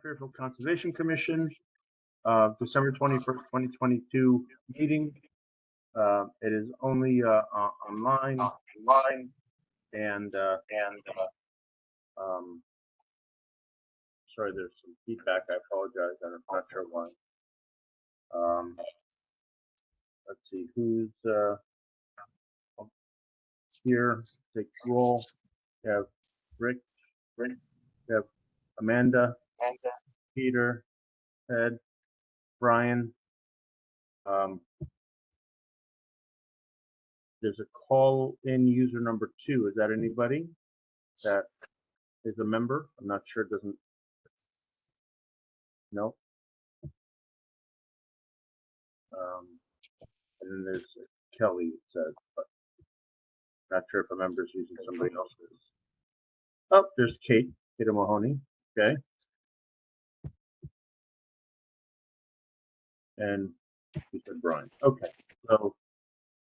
Fairfield Conservation Commission, December 21st, 2022 meeting. It is only online, and sorry, there's some feedback. I apologize. I'm not sure why. Let's see who's here. Take roll. We have Rick. We have Amanda, Peter, Ed, Brian. There's a call-in user number 2. Is that anybody that is a member? I'm not sure. It doesn't. No. And then there's Kelly, it says, but not sure if a member is using somebody else's. Oh, there's Kate Mahoney. Okay. And you said Brian. Okay. So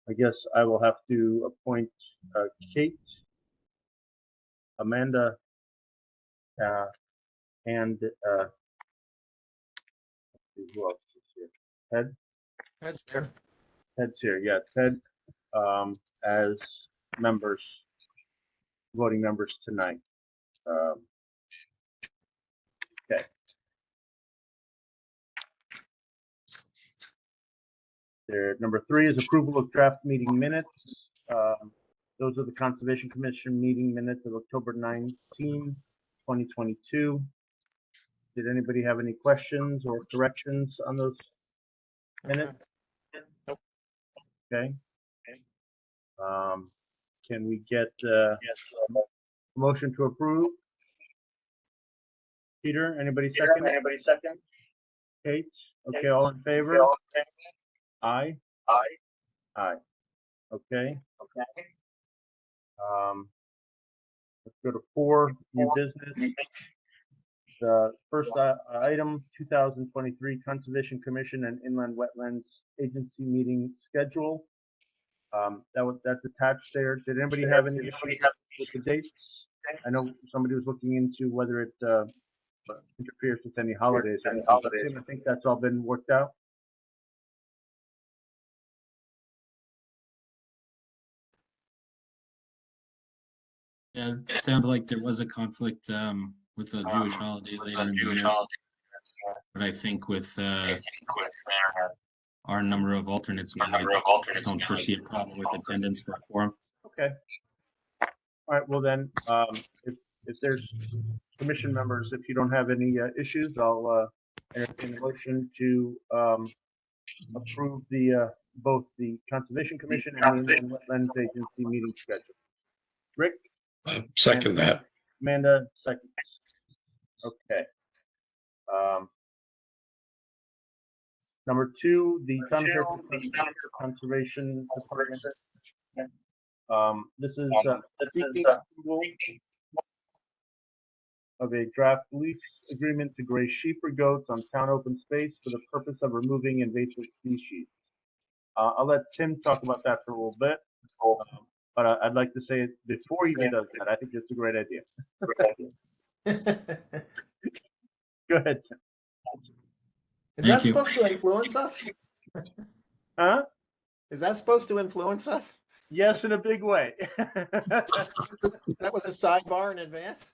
I guess I will have to appoint Kate, Amanda, and who else is here? Ted? Ted's there. Ted's here. Yeah, Ted as members, voting members tonight. Okay. There, number 3 is approval of draft meeting minutes. Those are the Conservation Commission meeting minutes of October 19, 2022. Did anybody have any questions or corrections on those minutes? Okay. Can we get a motion to approve? Peter, anybody second? Kate? Okay, all in favor? Aye. Aye. Okay. Let's go to 4, new business. The first item, 2023 Conservation Commission and Inland Wetlands Agency meeting schedule. That's attached there. Did anybody have any issues with the dates? I know somebody was looking into whether it interferes with any holidays or anything. I think that's all been worked out. Yeah, it sounded like there was a conflict with the Jewish holiday later in the year. But I think with our number of alternates, I don't foresee a problem with attendance for a quorum. Okay. All right. Well then, if there's commission members, if you don't have any issues, I'll entertain a motion to approve the both the Conservation Commission and the Inland Wetlands Agency meeting schedule. Rick? Second that. Amanda, second. Okay. Number 2, the Town of Fairfield Conservation Department. This is seeking approval of a draft lease agreement to graze sheep or goats on town open space for the purpose of removing invasive species. I'll let Tim talk about that for a little bit, but I'd like to say it before he does that. I think it's a great idea. Go ahead, Tim. Is that supposed to influence us? Huh? Is that supposed to influence us? Yes, in a big way. That was a sidebar in advance.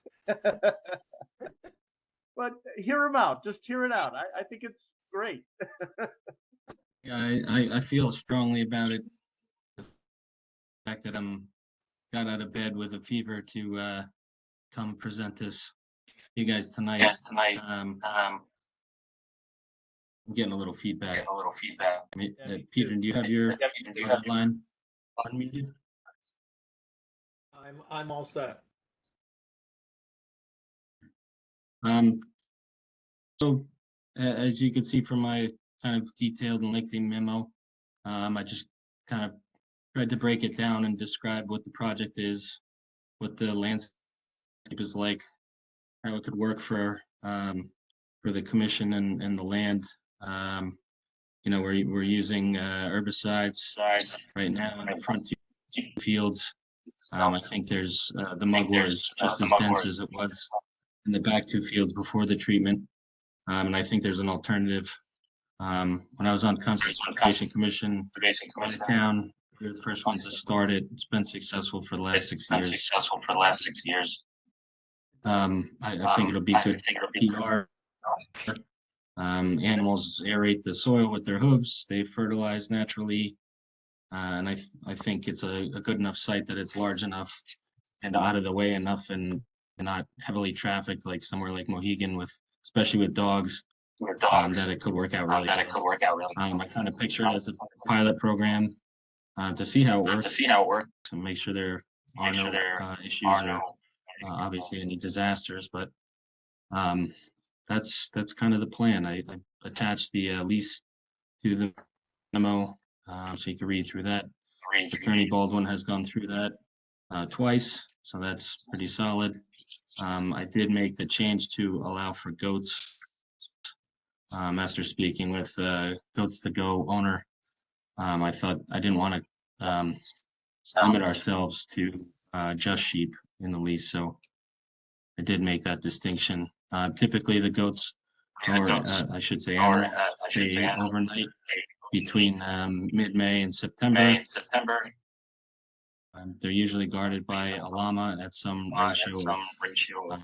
But hear him out. Just hear it out. I think it's great. Yeah, I feel strongly about it. The fact that I'm got out of bed with a fever to come present this to you guys tonight. I'm getting a little feedback. I mean, Peter, do you have your line unmuted? I'm all set. So as you can see from my kind of detailed and lengthy memo, I just kind of tried to break it down and describe what the project is, what the landscape is like, how it could work for the commission and the land. You know, we're using herbicides right now in the front 2 fields. I think there's the mugwort is just as dense as it was in the back 2 fields before the treatment. And I think there's an alternative. When I was on Conservation Commission, in the town, we were the first ones to start it. It's been successful for the last 6 years. I think it'll be good PR. Animals aerate the soil with their hooves. They fertilize naturally. And I think it's a good enough site that it's large enough and out of the way enough and not heavily trafficked like somewhere like Mohegan with, especially with dogs, that it could work out really well. I kind of picture it as a pilot program to see how it works and make sure there are no issues or obviously any disasters, but that's kind of the plan. I attached the lease to the memo, so you can read through that. Attorney Baldwin has gone through that twice, so that's pretty solid. I did make the change to allow for goats after speaking with Goats to Go owner. I thought I didn't want to limit ourselves to just sheep in the lease, so I did make that distinction. Typically, the goats, or I should say animals, stay overnight between mid-May and September. They're usually guarded by a llama at some ratio of,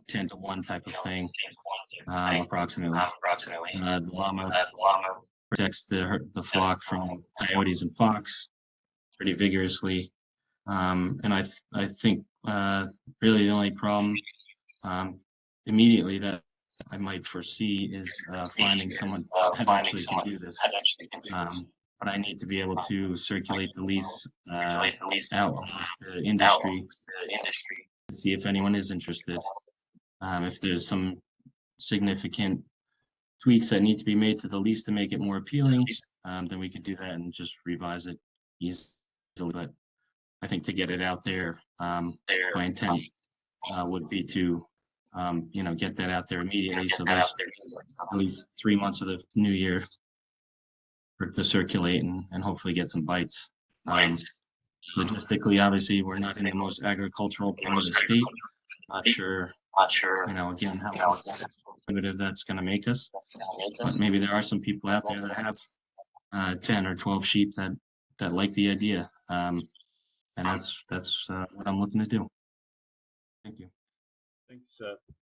10-to-1 type of thing, approximately. The llama protects the flock from coyotes and fox pretty vigorously. And I think really the only problem immediately that I might foresee is finding someone that actually can do this. But I need to be able to circulate the lease out amongst the industry to see if anyone is interested. If there's some significant tweaks that need to be made to the lease to make it more appealing, then we could do that and just revise it easily. But I think to get it out there, my intent would be to, get that out there immediately. So there's at least 3 months of the new year to circulate and hopefully get some bites. Logistically, obviously, we're not in the most agricultural part of the state. Not sure, again, how competitive that's going to make us. But maybe there are some people out there that have 10 or 12 sheep that like the idea. And that's what I'm looking to do. Thank you. Thanks.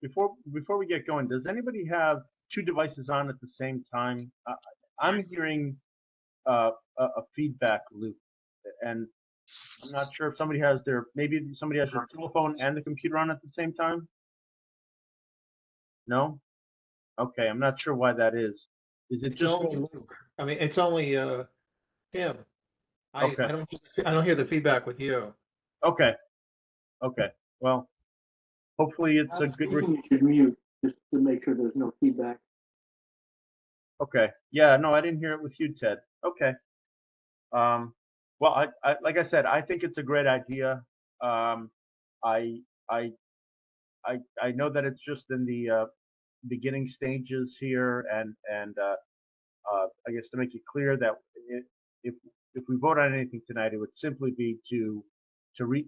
Before we get going, does anybody have 2 devices on at the same time? I'm hearing a feedback loop, and I'm not sure if somebody has maybe somebody has their telephone and the computer on at the same time. No? Okay, I'm not sure why that is. Is it It's just? only Luke. I mean, it's only him. Okay. I don't hear the feedback with you. Okay. Well, hopefully it's a good. You should mute just to make sure there's no feedback. Okay. Yeah. No, I didn't hear it with you, Ted. Okay. Well, I like I said, I think it's a great idea. I know that it's just in the beginning stages here, and I guess to make it clear that if we vote on anything tonight, it would simply be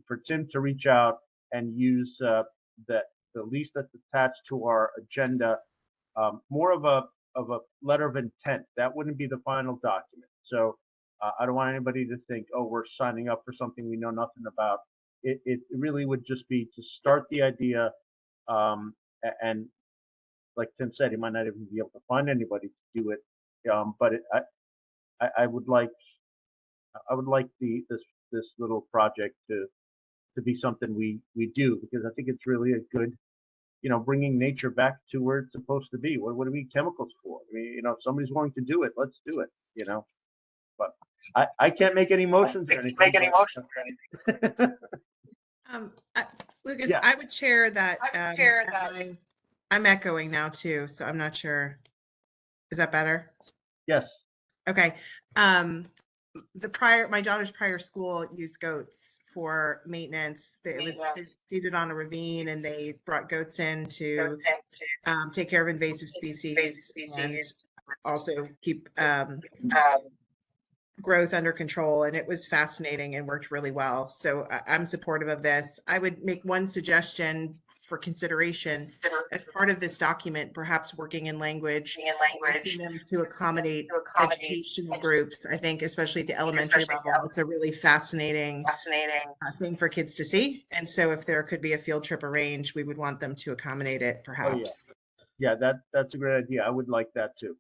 for Tim to reach out and use the lease that's attached to our agenda, more of a letter of intent. That wouldn't be the final document. So I don't want anybody to think, oh, we're signing up for something we know nothing about. It really would just be to start the idea, and like Tim said, he might not even be able to find anybody to do it. But I would like this little project to be something we do, because I think it's really a good, bringing nature back to where it's supposed to be. What do we need chemicals for? I mean, if somebody's willing to do it, let's do it. But I can't make any motions or anything. Lucas, Yeah. I would share that. I'm echoing now too, so I'm not sure. Is that better? Yes. Okay. My daughter's prior school used goats for maintenance. It was seated on a ravine, and they brought goats in to take care of invasive species and also keep growth under control, and it was fascinating and worked really well. So I'm supportive of this. I would make one suggestion for consideration as part of this document, perhaps working in language, asking them to accommodate educational groups. I think especially at the elementary level, it's a really fascinating thing for kids to see. And so if there could be a field trip arranged, we would want them to accommodate it perhaps. Yeah, that's a great idea. I would like that too.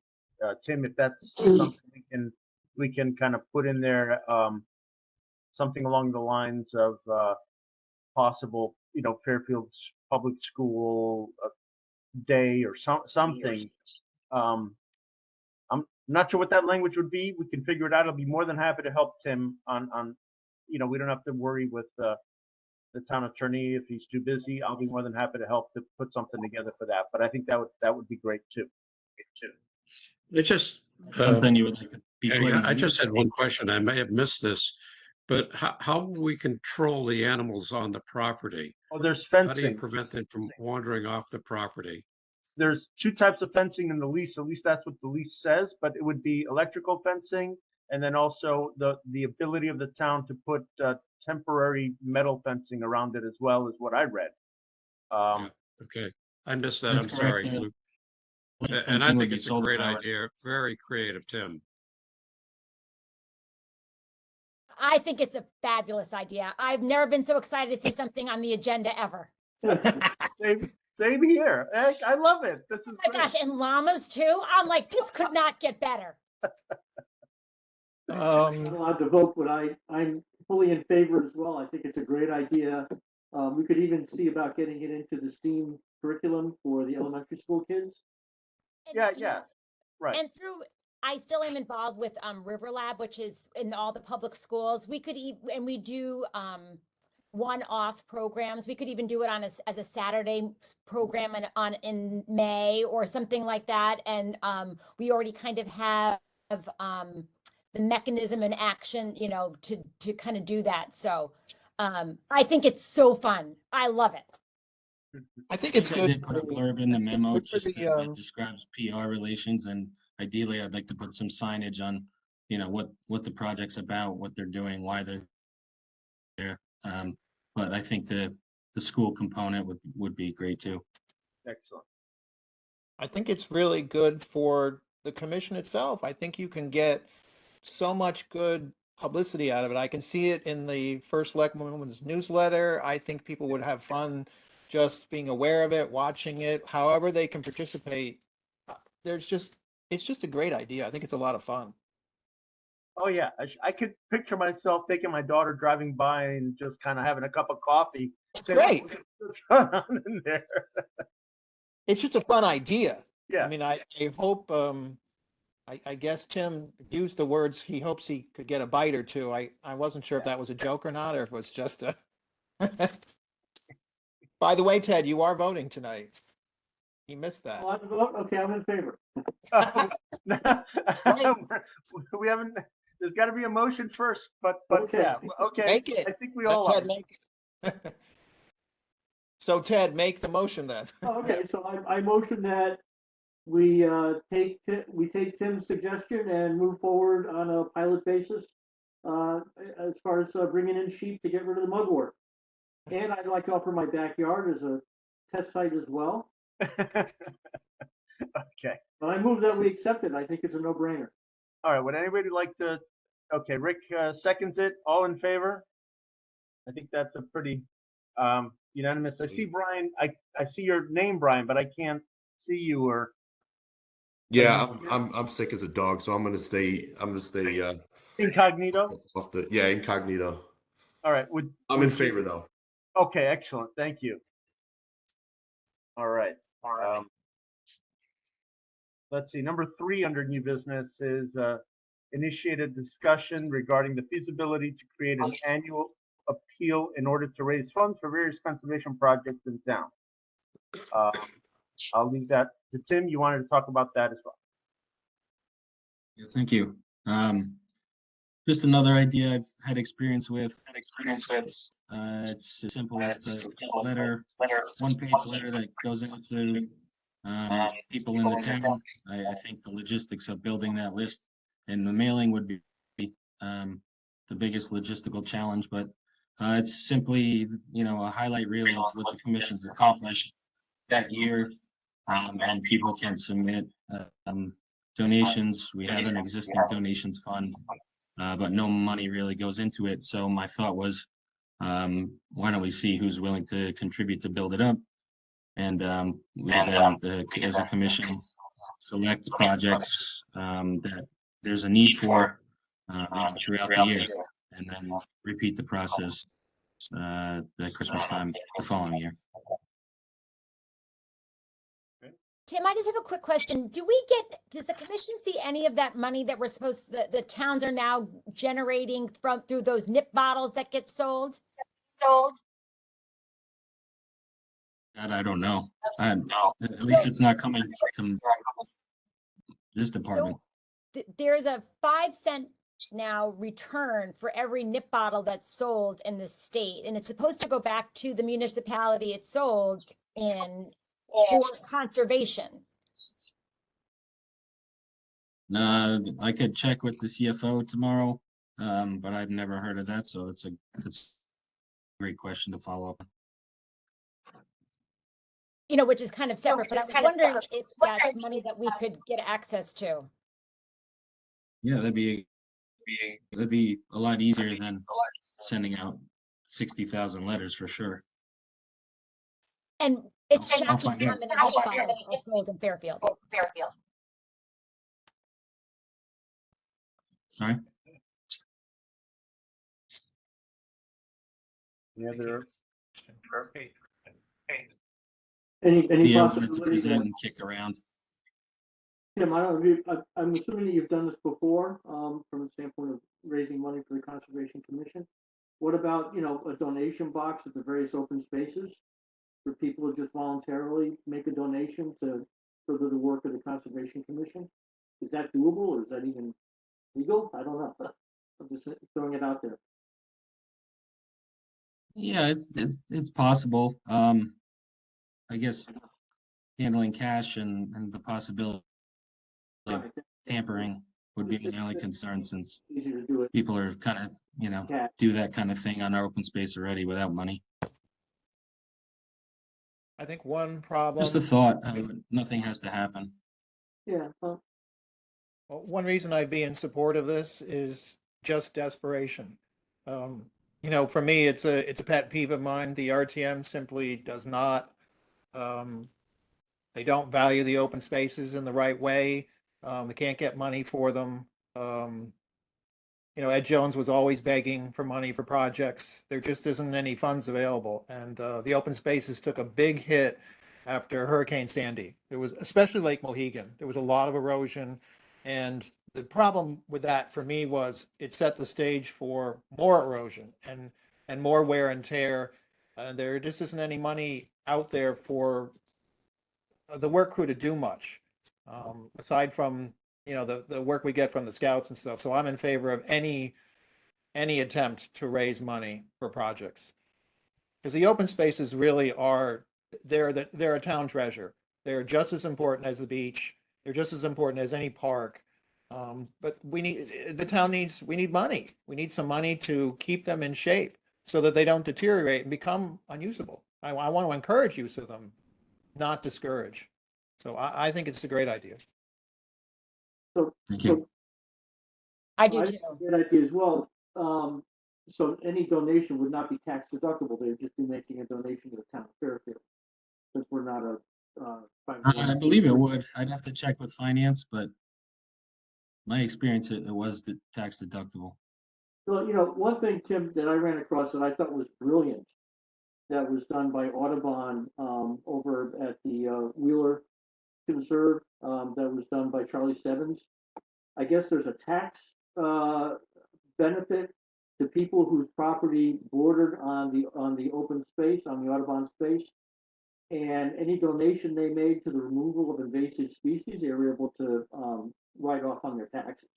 Tim, if that's something we can kind of put in there, something along the lines of possible, Fairfield's public school day or something. I'm not sure what that language would be. We can figure it out. I'll be more than happy to help Tim on, we don't have to worry with the town attorney if he's too busy. I'll be more than happy to help to put something together for that. But I think that would be great too. It's just, Something you would like to be put in I just the had one question. I may have missed this, but how will we control the animals on the property? Oh, there's How do you fencing. prevent them from wandering off the property? There's two types of fencing in the lease. At least that's what the lease says, but it would be electrical fencing and then also the ability of the town to put temporary metal fencing around it as well, is what I read. Yeah, okay, I missed that. That's I'm correct, sorry. yeah. Luke. Like And I fencing would think be it's a solar great powered. idea. Very creative, Tim. I think it's a fabulous idea. I've never been so excited to see something on the agenda ever. Same here. I love it. This is Oh my great. gosh, and llamas too. I'm like, this could not get better. I'm not allowed to vote, but I'm fully in favor as well. I think it's a great idea. We could even see about getting it into the STEAM curriculum for the elementary school kids. And, Yeah, you yeah, know, right. And I still am involved with River Lab, which is in all the public schools. We could and we do one-off programs. We could even do it as a Saturday program in May or something like that. And we already kind of have the mechanism and action, to kind of do that. So I think it's so fun. I love it. I think it's I good. did put a blurb in the memo good for just the, that describes PR relations, and ideally I'd like to put some signage on, what the project's about, what they're doing, why they're there. But I think the school component would be great too. Excellent. I think it's really good for the commission itself. I think you can get so much good publicity out of it. I can see it in the First Selectwoman's newsletter. I think people would have fun just being aware of it, watching it, however they can participate. It's just a great idea. I think it's a lot of fun. Oh yeah, I could picture myself taking my daughter driving by and just kind of having a cup of coffee. It's Say, great. What's going on in there? It's just a fun idea. Yeah. I mean, I hope, I guess Tim used the words, he hopes he could get a bite or two. I wasn't sure if that was a joke or not, or if it was just a. By the way, Ted, you are voting tonight. You missed that. Oh, I have to vote? Okay, I'm in favor. We haven't. There's got to be a motion first, but Okay. yeah, okay. Make it. I think we Let all are. Ted make it. So Ted, make the motion then. Oh, okay, so I motion that we take Tim's suggestion and move forward on a pilot basis as far as bringing in sheep to get rid of the mugwort. And I'd like to offer my backyard as a test site as well. Okay. But I move that we accept it. I think it's a no-brainer. All right. Would anybody like to? Okay, Rick seconds it. All in favor? I think that's a pretty unanimous. I see Brian. I see your name, Brian, but I can't see you or. Yeah, I'm sick as a dog, so I'm gonna stay Incognito. off the incognito. All right. I'm in favor though. Okay, excellent. Thank you. All right. Let's see. Number 3 under new business is initiated discussion regarding the feasibility to create an annual appeal in order to raise funds for various conservation projects in town. I'll leave that to Tim. You wanted to talk about that as well. Yeah, thank you. Just another idea I've had experience with. It's as simple as the one-page letter that goes out to people in the town. I think the logistics of building that list and the mailing would be the biggest logistical challenge, but it's simply, a highlight reel of what the commission's accomplished that year. And people can submit donations. We have an existing donations fund, but no money really goes into it. So my thought was, why don't we see who's willing to contribute to build it up? And we could, as a commission, select projects that there's a need for throughout the year, and then repeat the process at Christmas time the following year. Tim, I just have a quick question. Does the commission see any of that money that we're the towns are now generating through those nip bottles that get sold? That I don't know. At least it's not coming to this department. There's a 5-cent now return for every nip bottle that's sold in the state, and it's supposed to go back to the municipality it's sold in for conservation. I could check with the CFO tomorrow, but I've never heard of that, so it's a great question to follow up. Which is kind of separate, but I was wondering if that's money that we could get access to. Yeah, that'd be a lot easier than sending out 60,000 letters for sure. And it's I'll shocking find how out. many nip bottles are sold in Fairfield. Sorry? Any other? Any The element to possibility present that, and kick around. Tim, I don't know, I'm assuming that you've done this before, from the standpoint of raising money for the Conservation Commission. What about, a donation box at the various open spaces for people to just voluntarily make a donation to further the work of the Conservation Commission? Is that doable, or is that even legal? I don't know. I'm just throwing it out there. Yeah, it's possible. I guess handling cash and the possibility of tampering would be my only concern, since Easier to do it. people are kind of, Yeah. do that kind of thing on our open space already without money. I think one problem. Just a thought. Nothing has to happen. Yeah. Well, one reason I'd be in support of this is just desperation. For me, it's a pet peeve of mine. The RTM simply does not. They don't value the open spaces in the right way. They can't get money for them. Ed Jones was always begging for money for projects. There just isn't any funds available, and the open spaces took a big hit after Hurricane Sandy. It was especially Lake Mohegan. There was a lot of erosion, and the problem with that for me was it set the stage for more erosion and more wear and tear. There just isn't any money out there for the work crew to do much, aside from the work we get from the scouts and stuff. So I'm in favor of any attempt to raise money for projects, because the open spaces really are they're a town treasure. They're just as important as the beach. They're just as important as any park. But we need money. We need some money to keep them in shape so that they don't deteriorate and become unusable. I want to encourage use of them, not discourage. So I think it's a great idea. Thank you. I do I too. think it's a good idea as well. So any donation would not be tax deductible. They would just be making a donation to the town of Fairfield, since we're not a. I believe it would. I'd have to check with finance, but my experience, it was the tax deductible. Well, one thing, Tim, that I ran across that I thought was brilliant, that was done by Audubon over at the Wheeler Conserve, that was done by Charlie Stebbins. I guess there's a tax benefit to people whose property bordered on the open space, on the Audubon space. And any donation they made to the removal of invasive species, they were able to write off on their taxes.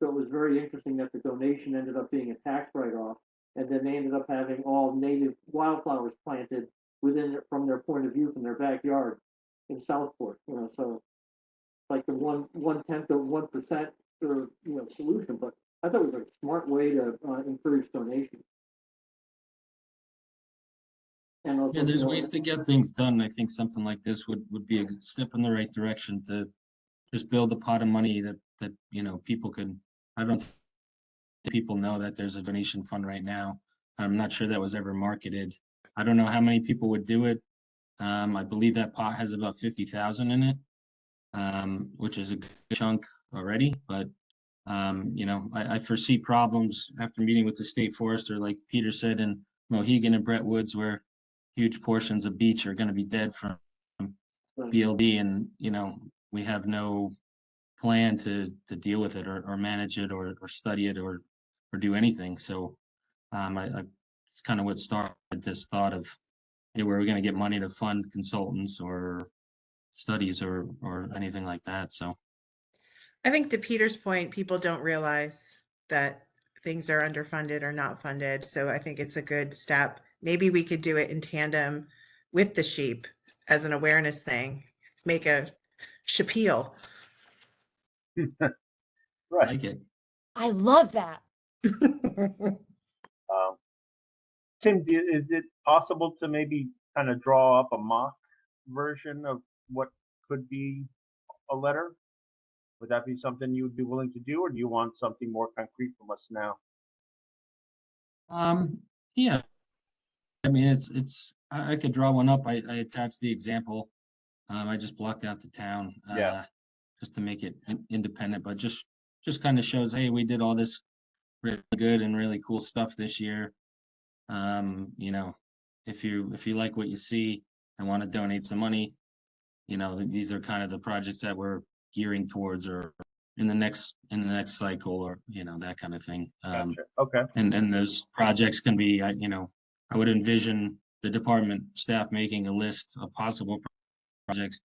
So it was very interesting that the donation ended up being a tax write-off, and then they ended up having all native wildflowers planted from their point of view, from their backyard in Southport. So like the 1/10 of 1% solution, but I thought it was a smart way to encourage donations. And also, Yeah, you there's know, ways to get things done. I think something like this would be a good step in the right direction to just build a pot of money that, you know, people could, I don't think people know that there's a donation fund right now. I'm not sure that was ever marketed. I don't know how many people would do it. I believe that pot has about 50,000 in it, which is a good chunk already, but you know, I foresee problems after meeting with the state forester, like Peter said, in Mohegan and Brett Woods, where huge portions of beach are going to be dead from BLD, and you know, we have no plan to deal with it or manage it or study it or do anything. So I it's kind of what started this thought of, hey, where are we going to get money to fund consultants or studies or anything like that. So I think to Peter's point, people don't realize that things are underfunded or not funded. So I think it's a good step. Maybe we could do it in tandem with the sheep as an awareness thing. Make a Shapeal. I Right. like it. I love that. Tim, is it possible to maybe kind of draw up a mock version of what could be a letter? Would that be something you would be willing to do, or do you want something more concrete from us now? Yeah, I mean, I could draw one up. I attached the example. I just blocked out the town, Yeah. just to make it independent, but just kind of shows, hey, we did all this really good and really cool stuff this year. You know, if you like what you see and want to donate some money, you know, these are kind of the projects that we're gearing towards, or in the next cycle, or you know, that kind of thing. Gotcha. Okay. And those projects can be, you know, I would envision the department staff making a list of possible projects,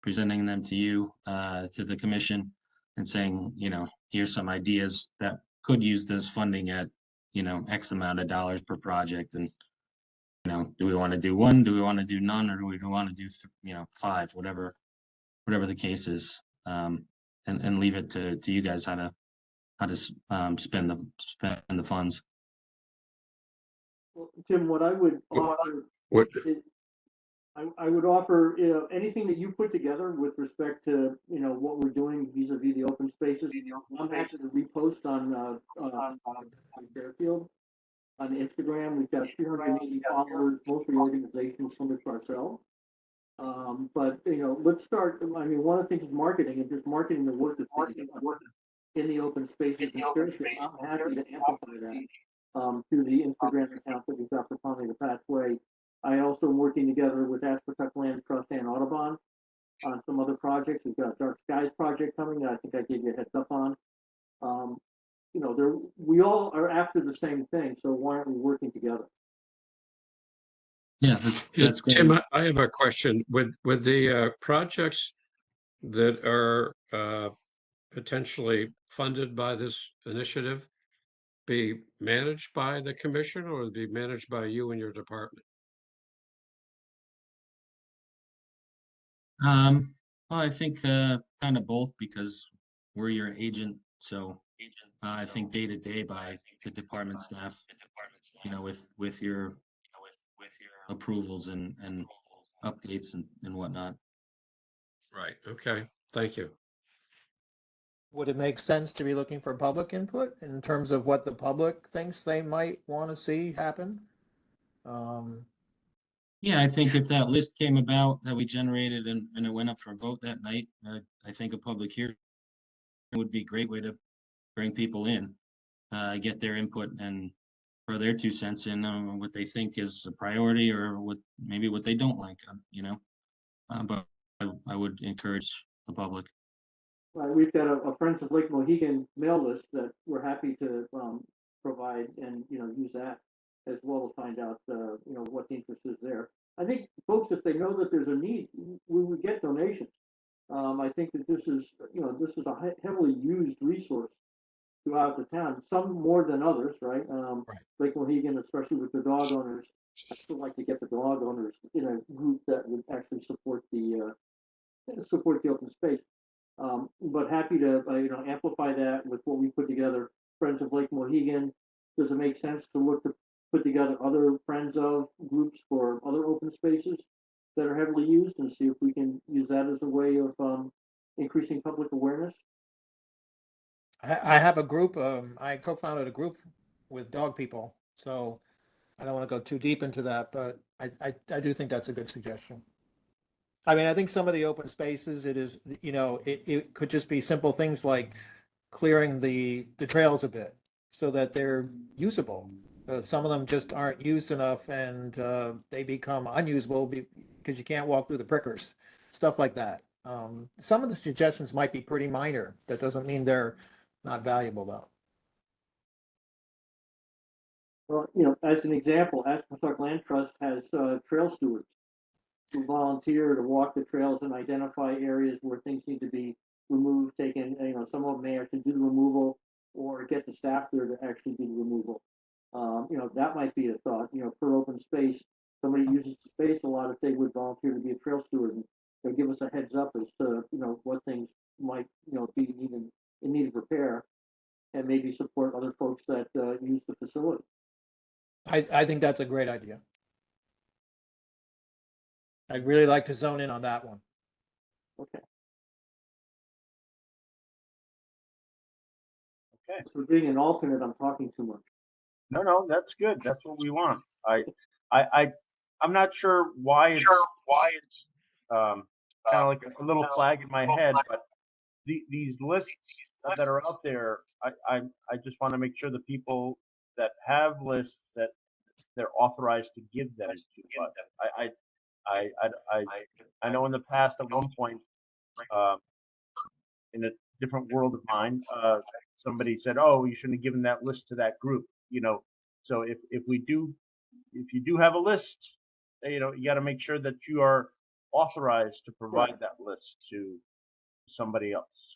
presenting them to you, to the commission, and saying, you know, here's some ideas that could use this funding at, you know, X amount of dollars per project. And, you know, do we want to do one? Do we want to do none? Or do we want to do, you know, 5, whatever the case is, and leave it to you guys how to spend the funds. well, Tim, what I would offer What, is, I would offer, you know, anything that you put together with respect to, you know, what we're doing vis-a-vis the open spaces. I'm happy to repost on Fairfield on Instagram. We've got 380 followers, mostly organizations similar to ourselves. But you know, let's start. I mean, one of the things is marketing, and just marketing the work that's in the open spaces and Fairfield. I'm happy to amplify that through the Instagram account that we've got for Conley the Pathway. I also am working together with Aspetuck Land Trust and Audubon on some other projects. We've got a Dark Skies project coming that I think I gave you a heads up on. You know, we all are after the same thing, so why aren't we working together? Yeah, that's great. Tim, I have a question. With the projects that are potentially funded by this initiative be managed by the commission or be managed by you and your department? Well, I think kind of both, because we're your agent. So I think day to day by the department staff, you know, with your approvals and updates and whatnot. Right. Okay. Thank you. Would it make sense to be looking for public input in terms of what the public thinks they might want to see happen? Yeah, I think if that list came about that we generated and it went up for a vote that night, I think a public hearing would be a great way to bring people in, get their input and throw their 2 cents in on what they think is a priority or what they don't like, you know. But I would encourage the public. We've got a Friends of Lake Mohegan mail list that we're happy to provide and, you know, use that as well to find out, you know, what the interest is there. I think folks, if they know that there's a need, we would get donations. I think that this is, you know, this is a heavily used resource throughout the town, some more than others, right? Lake Mohegan, especially with the dog owners, I still like to get the dog owners in a group that would actually support the open space. But happy to, you know, amplify that with what we put together, Friends of Lake Mohegan? Does it make sense to look to put together other friends of groups for other open spaces that are heavily used and see if we can use that as a way of increasing public awareness? I have a group, I co-founded a group with dog people, so I don't want to go too deep into that, but I do think that's a good suggestion. I mean, I think some of the open spaces, it is, it could just be simple things like clearing the trails a bit so that they're usable. Some of them just aren't used enough and they become unusable because you can't walk through the prickers, stuff like that. Some of the suggestions might be pretty minor. That doesn't mean they're not valuable though. Well, as an example, Aspentuck Land Trust has trail stewards who volunteer to walk the trails and identify areas where things need to be removed, taken. Some of them may actually do the removal or get the staff there to actually do the removal. That might be a thought. Per open space, somebody uses the space a lot. If they would volunteer to be a trail steward, and they'll give us a heads up as to what things might be in need of repair, and maybe support other folks that use the facility. I think that's a great idea. I'd really like to zone in on that one. Okay. Okay. For being an alternate, I'm talking too much. No, that's good. That's what we want. I'm not sure why it's kind of like a little flag in my head, but these lists that are out there, I just want to make sure the people that have lists that they're authorized to give them to us. I know in the past at one point, in a different world of mine, somebody said, "Oh, you shouldn't have given that list to that group." So if you do have a list, you got to make sure that you are authorized to provide that list to somebody else.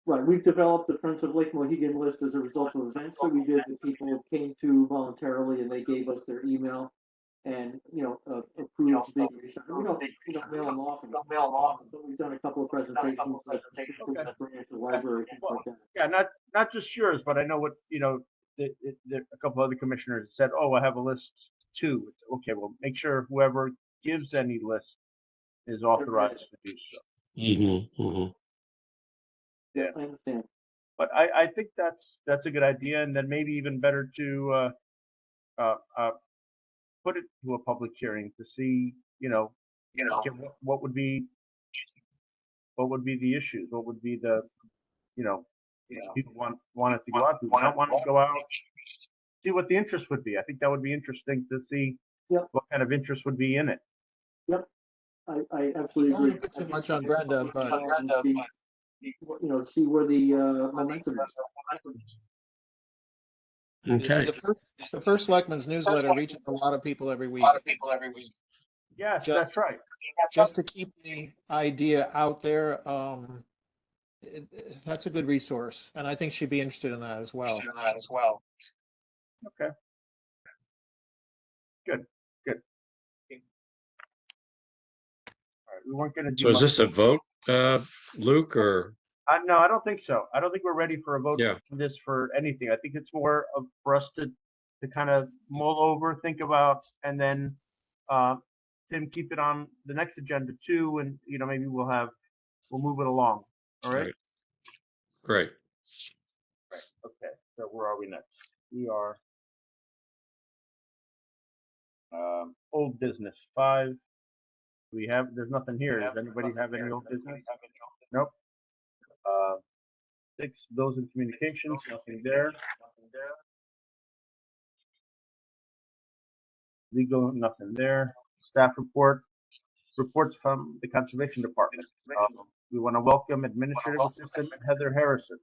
Right, we've developed the Friends of Lake Mohegan list as a result of events that we did that people came to voluntarily, and they gave us their email and approved being reached. We don't mail them off, but we've done a couple of presentations like the library, things like that. Yeah, not just yours, but I know what a couple other commissioners said, "Oh, I have a list too." Okay, well, make sure whoever gives any list is authorized to do so. Yeah, I understand. but I think that's a good idea, and then maybe even better to put it to a public hearing to see, what would be the issues, what would be the, people want it to go out, people don't want it to go out, see what the interest would be. I think that would be interesting to see Yep. what kind of interest would be in it. Yep, I absolutely Don't want agree. to put too much on Brenda, but See where the momentum is. Okay. the first Selectmen's newsletter reaches a lot of people every week. Yes, Just- that's right. Just to keep the idea out there, that's a good resource, and I think she'd be interested in that as well. Okay. Good. All right, we weren't going to do So is much. this a vote, Luke, or? No, I don't think so. I don't think we're ready for a vote Yeah. on this for anything. I think it's more for us to kind of mull over, think about, and then Tim, keep it on the next agenda too, and maybe we'll move it along. All right. Great. Okay. So where are we next? We are old business 5. There's nothing here. Does anybody have any old business? Nope. 6, bills and communications, nothing there. Legal, nothing there. Staff reports from the Conservation Department. We want to welcome Administrative Assistant Heather Harrison.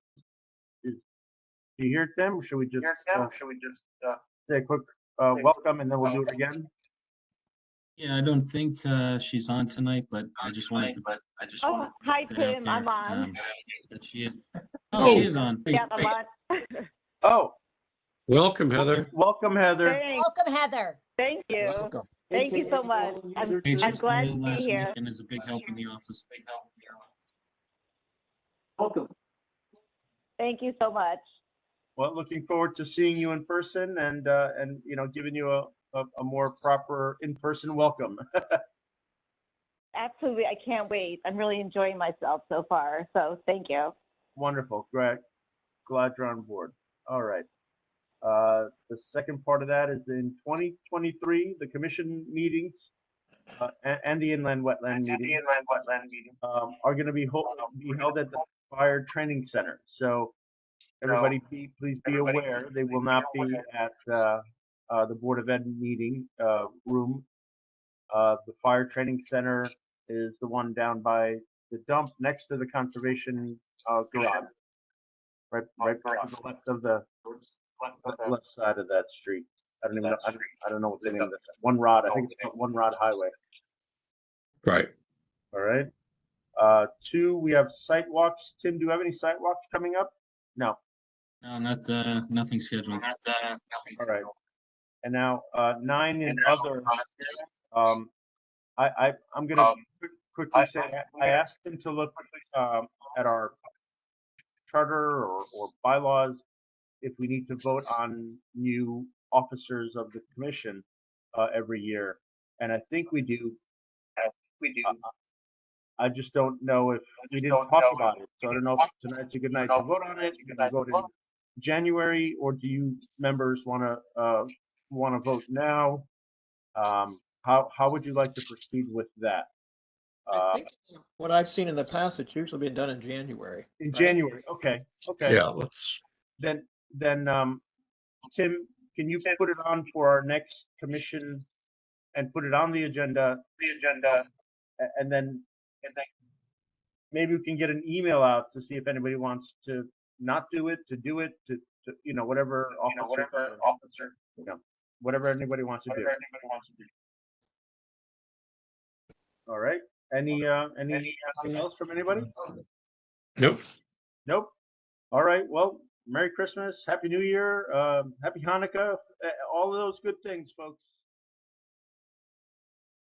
Is she here, Tim? Or should we just say a quick welcome and then we'll do it again? Yeah, I don't think she's on tonight, but I just wanted to. Oh, hi, put it out Tim. I'm there, on. that she is. Oh, she is on. Yeah, I'm on. Oh, Welcome, Heather. welcome, Heather. Thanks. Welcome, Heather. Thank you. Welcome. Thank you so much. I'm She just glad started to be last here. week and is a big help in the office. Welcome. Thank you so much. Well, looking forward to seeing you in person and giving you a more proper in-person welcome. Absolutely. I can't wait. I'm really enjoying myself so far. So thank you. Wonderful. Glad you're on board. All right. The second part of that is in 2023, the commission meetings and the inland wetland meeting are going to be held at the Fire Training Center. So everybody, please be aware they will not be at the Board of Ed meeting room. The Fire Training Center is the one down by the dump next to the conservation garage, right to the left of the left side of that street. I don't even know. I don't know what the name of that. One Rod. I think it's called One Rod Highway. Right. All right. 2, we have site walks. Tim, do you have any site walks coming up? No. No, nothing scheduled. All right. And now 9 in others. I'm gonna quickly say I asked him to look at our charter or bylaws if we need to vote on new officers of the commission every year, and I think we do. I just don't know if we didn't talk about it, so I don't know if tonight's a good night to vote on it. You can vote in January, or do you members want to vote now? How would you like to proceed with that? I think what I've seen in the past, it's usually been done in January. In right? January, okay. Yeah, let's, Then Tim, can you put it on for our next commission and put it on the agenda? And then maybe we can get an email out to see if anybody wants to not do it, to do it, to whatever officer, whatever anybody wants to do. All right. Anything else from anybody? nope. Nope. All right. Well, Merry Christmas, Happy New Year, Happy Hanukkah, all of those good things, folks.